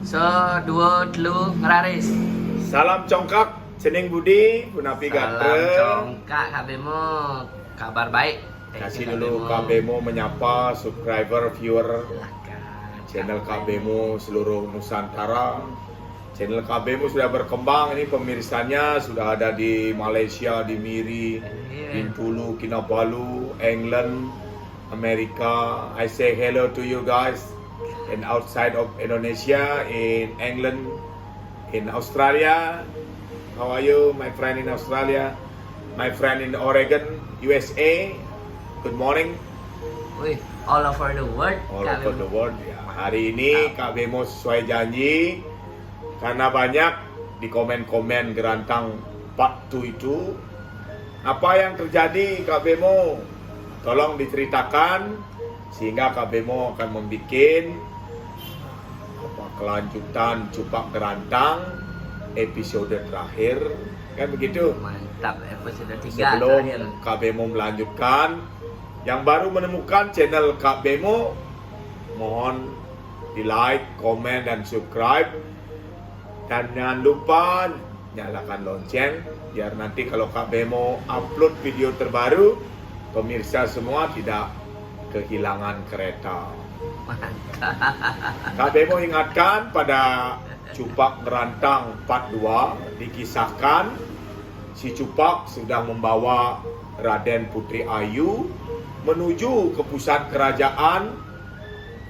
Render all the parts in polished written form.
So, dua telu ngeraris. Salam congkak, Cening Budi, Punapi Salam Gatre. congkak Kak Bemo, kabar baik. Kasih dulu Kak Bemo menyapa subscriber, viewer Silakan. channel Kak Bemo seluruh Nusantara. Channel Kak Bemo sudah berkembang, ini pemirsanya sudah ada di Malaysia, di Miri, Bintulu, Kinabalu, England, Amerika. I say hello to you guys. And outside of Indonesia, in England, in Australia. How are you, my friend in Australia? My friend in Oregon, USA. Good morning. Wih, all over the world. All Kak over Bemo. the world. Ya, hari ini Kak Bemo sesuai janji, karena banyak di komen-komen Gerantang Part 2 itu. Apa yang terjadi Kak Bemo? Tolong diceritakan, sehingga Kak Bemo akan membuat kelanjutan Cupak Gerantang episode terakhir, kan begitu. Mantap, episode 3 Sebelum terakhir. Kak Bemo melanjutkan, yang baru menemukan channel Kak Bemo, mohon di like, komen, dan subscribe. Dan jangan lupa nyalakan lonceng, biar nanti kalau Kak Bemo upload video terbaru, pemirsa semua tidak kehilangan kereta. Mantap. Kak Bemo ingatkan pada Cupak Gerantang Part 2, dikisahkan si Cupak sudah membawa Raden Putri Ayu menuju ke pusat kerajaan.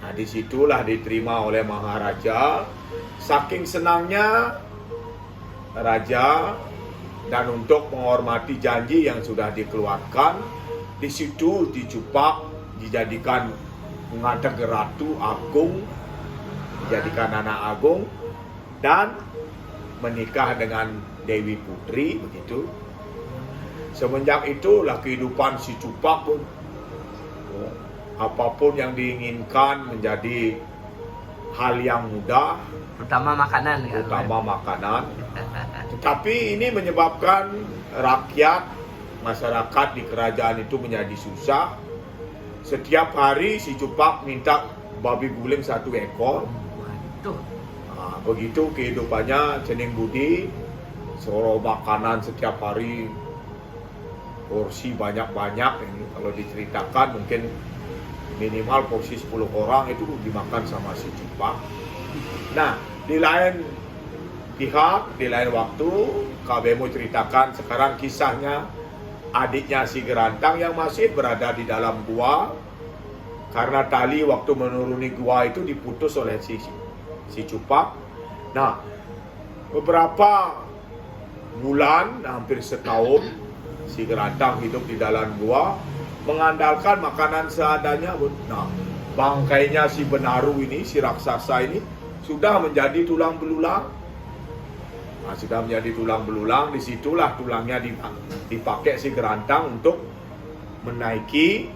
Nah, disitulah diterima oleh Maharaja. Saking senangnya Raja, dan untuk menghormati janji yang sudah dikeluarkan, di situ di Cupak dijadikan menghadap Ratu Agung, dijadikan anak agung, dan menikah dengan Dewi Putri, begitu. Semenjak itulah kehidupan si Cupak pun, apapun yang diinginkan menjadi hal yang mudah, Terutama makanan Kak terutama makanan. Tetapi ini menyebabkan rakyat, masyarakat di kerajaan itu menjadi susah. Setiap hari si Cupak minta babi guling 1 ekor. Waduh. Nah, begitu kehidupannya Cening Budi. Suruh makanan setiap hari, porsi banyak-banyak. Ini kalau diceritakan mungkin minimal porsi 10 orang itu dimakan sama si Cupak. Nah, di lain pihak, di lain waktu, Kak Bemo ceritakan sekarang kisahnya adiknya si Gerantang yang masih berada di dalam gua, karena tali waktu menuruni gua itu diputus oleh si Cupak. Nah, beberapa bulan, hampir setahun, si Gerantang hidup di dalam gua mengandalkan makanan seadanya. Nah, bangkainya si Benaru ini, si raksasa ini sudah menjadi tulang belulang. Nah, sudah menjadi tulang belulang, disitulah tulangnya dipakai si Gerantang untuk menaiki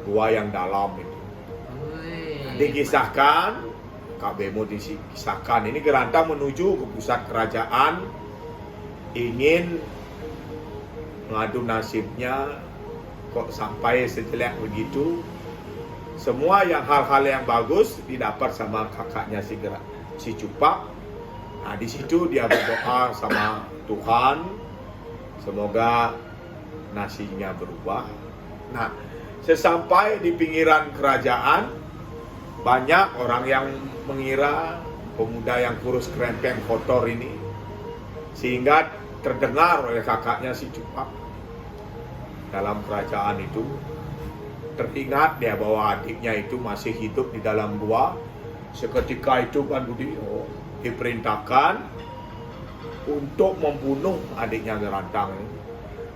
gua yang dalam itu. Wih. Dikisahkan, Kak Bemo dikisahkan, ini Gerantang menuju ke pusat kerajaan, ingin mengadu nasibnya, kok sampai sejelek begitu. Semua hal-hal yang bagus didapat sama kakaknya si Cupak. Nah, di situ dia berdoa sama Tuhan, semoga nasibnya berubah. Nah, sesampai di pinggiran kerajaan, banyak orang yang mengira pemuda yang kurus kerempeng kotor ini, sehingga terdengar oleh kakaknya si Cupak dalam kerajaan itu. Teringat dia bahwa adiknya itu masih hidup di dalam gua. Seketika itu kan Budi diperintahkan untuk membunuh adiknya Gerantang.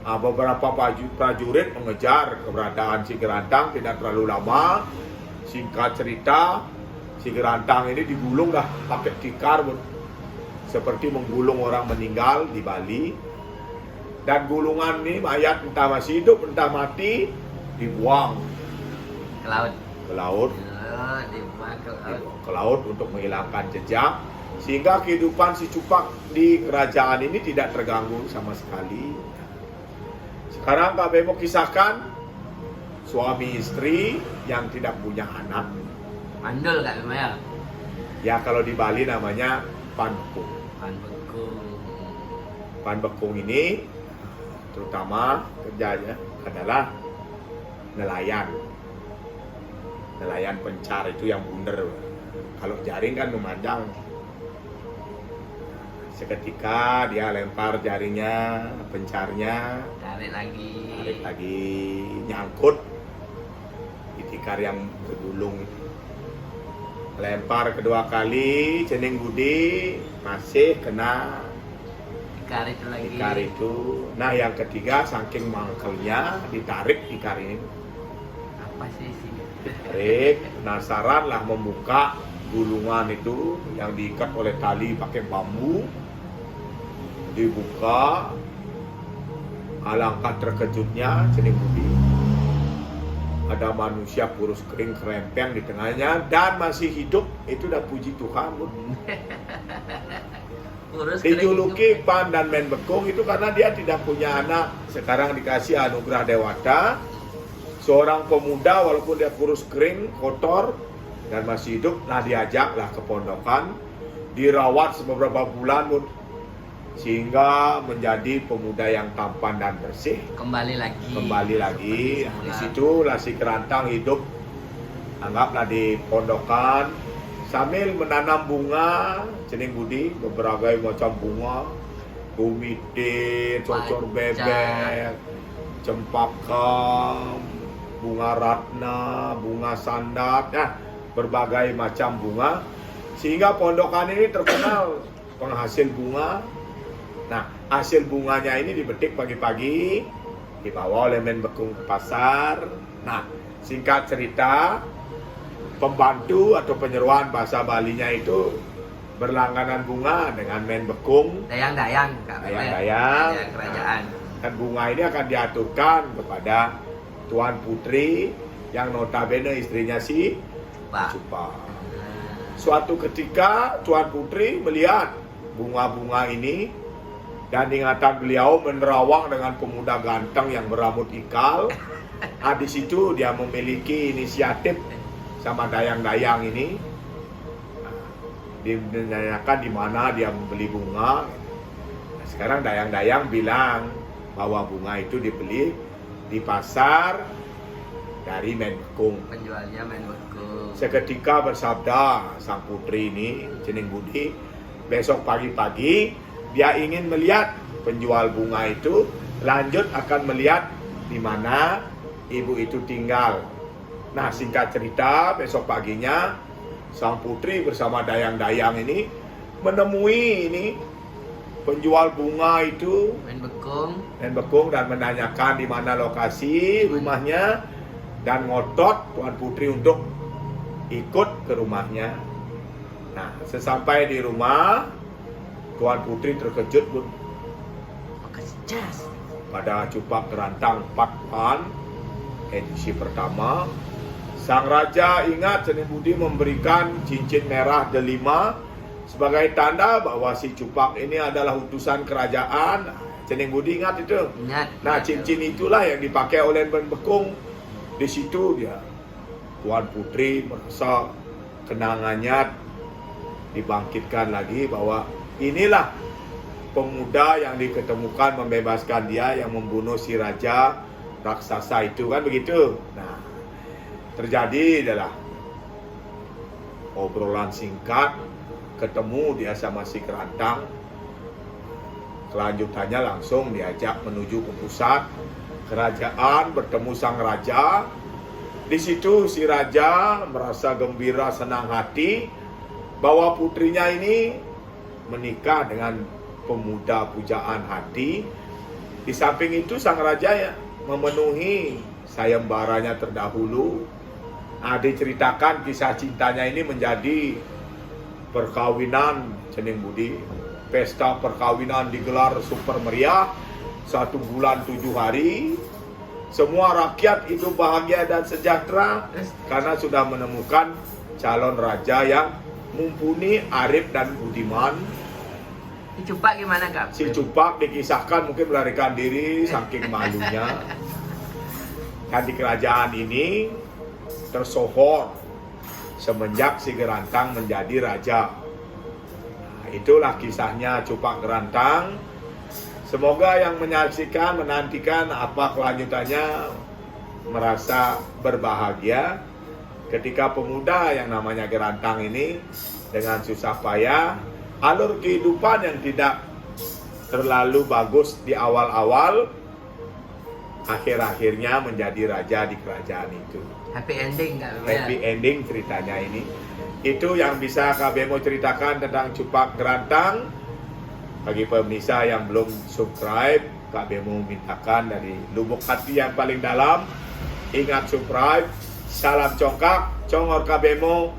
Nah, beberapa prajurit mengejar keberadaan si Gerantang, tidak terlalu lama. Singkat cerita, si Gerantang ini digulung dah pakai tikar, seperti menggulung orang meninggal di Bali. Dan gulungan ini mayat entah masih hidup entah mati dibuang Ke laut. ke laut. Dibuang ke laut. Ke laut untuk menghilangkan jejak, sehingga kehidupan si Cupak di kerajaan ini tidak terganggu sama sekali. Sekarang Kak Bemo kisahkan suami istri yang tidak punya anak. Mandul Kak Bemo ya. Ya kalau di Bali namanya Pan Bekung. Pan Bekung. Pan Bekung ini terutama kerjanya adalah nelayan. Nelayan pencar itu yang bunder. Kalau jaring kan memandang. Seketika dia lempar jaringnya, pencarnya, Tarik lagi. nyangkut di tikar yang bergulung itu. Lempar kedua kali, cening budi masih kena Ikar itu lagi. tikar itu. Nah yang ketiga saking mangkelnya ditarik tikar ini. Apa sih isinya? Ditarik, penasaran lah membuka gulungan itu yang diikat oleh tali pakai bambu. Dibuka, alangkah terkejutnya cening budi. Ada manusia kurus kering kerempeng di tengahnya dan masih hidup. Itu udah puji Tuhan, Bun. Urus kering Dijuluki hidup. Pan dan Men Bekung itu karena dia tidak punya anak. Sekarang dikasih anugerah dewata. Seorang pemuda walaupun dia kurus kering, kotor dan masih hidup, nah diajaklah ke pondokan, dirawat beberapa bulan, Bun, sehingga menjadi pemuda yang tampan dan bersih. Kembali lagi. Nah, di situ lah si kerantang hidup, anggaplah di pondokan sambil menanam bunga cening budi, berbagai macam bunga, bumide, cocor bebek, cempaka, bunga ratna, bunga sandat, nah berbagai macam bunga, sehingga pondokan ini terkenal penghasil bunga. Nah, hasil bunganya ini dipetik pagi-pagi, dibawa oleh Men Bekung ke pasar. Nah, singkat cerita, pembantu atau penyeruan bahasa Balinya itu berlangganan bunga dengan Men Bekung. Dayang-dayang, Kak. Dayang-dayang. Dayang kerajaan. Dan bunga ini akan diaturkan kepada Tuan Putri yang notabene istrinya si Pak. Cupa. Suatu ketika Tuan Putri melihat bunga-bunga ini dan ingatan beliau menerawang dengan pemuda ganteng yang berambut ikal. Nah, di situ dia memiliki inisiatif sama dayang-dayang ini. Dinanyakan di mana dia membeli bunga. Nah, sekarang dayang-dayang bilang bahwa bunga itu dibeli di pasar dari Men Bekung. Penjualnya Men Bekung. Seketika bersabda sang putri ini, cening budi, besok pagi-pagi dia ingin melihat penjual bunga itu, lanjut akan melihat di mana ibu itu tinggal. Nah, singkat cerita, besok paginya sang putri bersama dayang-dayang ini menemui ini penjual bunga itu Men Bekung dan menanyakan di mana lokasi rumahnya dan ngotot Tuan Putri untuk ikut ke rumahnya. Nah, sesampai di rumah, Tuan Putri terkejut, Bun. Pada Cupak Kerantang Part 1 edisi pertama, sang raja ingat cening budi memberikan cincin merah delima sebagai tanda bahwa si Cupak ini adalah utusan kerajaan. Cening budi ingat itu. Ingat. Nah, cincin itulah yang dipakai oleh Men Bekung. Di situ dia, Tuan Putri merasa kenangannya dibangkitkan lagi bahwa inilah pemuda yang diketemukan membebaskan dia yang membunuh si raja raksasa itu, kan begitu. Nah, terjadi adalah obrolan singkat, ketemu dia sama si kerantang. Kelanjutannya langsung diajak menuju ke pusat kerajaan, bertemu sang raja. Di situ si raja merasa gembira, senang hati bahwa putrinya ini menikah dengan pemuda pujaan hati. Di samping itu sang raja ya memenuhi sayembaranya terdahulu. Nah, diceritakan kisah cintanya ini menjadi perkawinan cening budi. Pesta perkawinan digelar super meriah, 1 bulan 7 hari. Semua rakyat hidup bahagia dan sejahtera karena sudah menemukan calon raja yang mumpuni, arif dan budiman. Si Cupak gimana, Kak? Si Cupak dikisahkan mungkin melarikan diri saking malunya. Dan di kerajaan ini tersohor semenjak si Gerantang menjadi raja. Nah, itulah kisahnya Cupak Gerantang. Semoga yang menyaksikan, menantikan apa kelanjutannya merasa berbahagia ketika pemuda yang namanya Gerantang ini dengan susah payah, alur kehidupan yang tidak terlalu bagus di awal-awal, akhir-akhirnya menjadi raja di kerajaan itu. Happy ending Kak Bemo. Happy ending ceritanya ini. Itu yang bisa Kak Bemo ceritakan tentang Cupak Gerantang. Bagi pemirsa yang belum subscribe, Kak Bemo mintakan dari lubuk hati yang paling dalam, ingat subscribe. Salam congkak, congor Kak Bemo.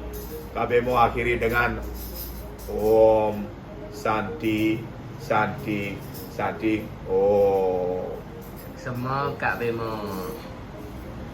Kak Bemo akhiri dengan Om Santi Santi Santi Om. Semua Kak Bemo.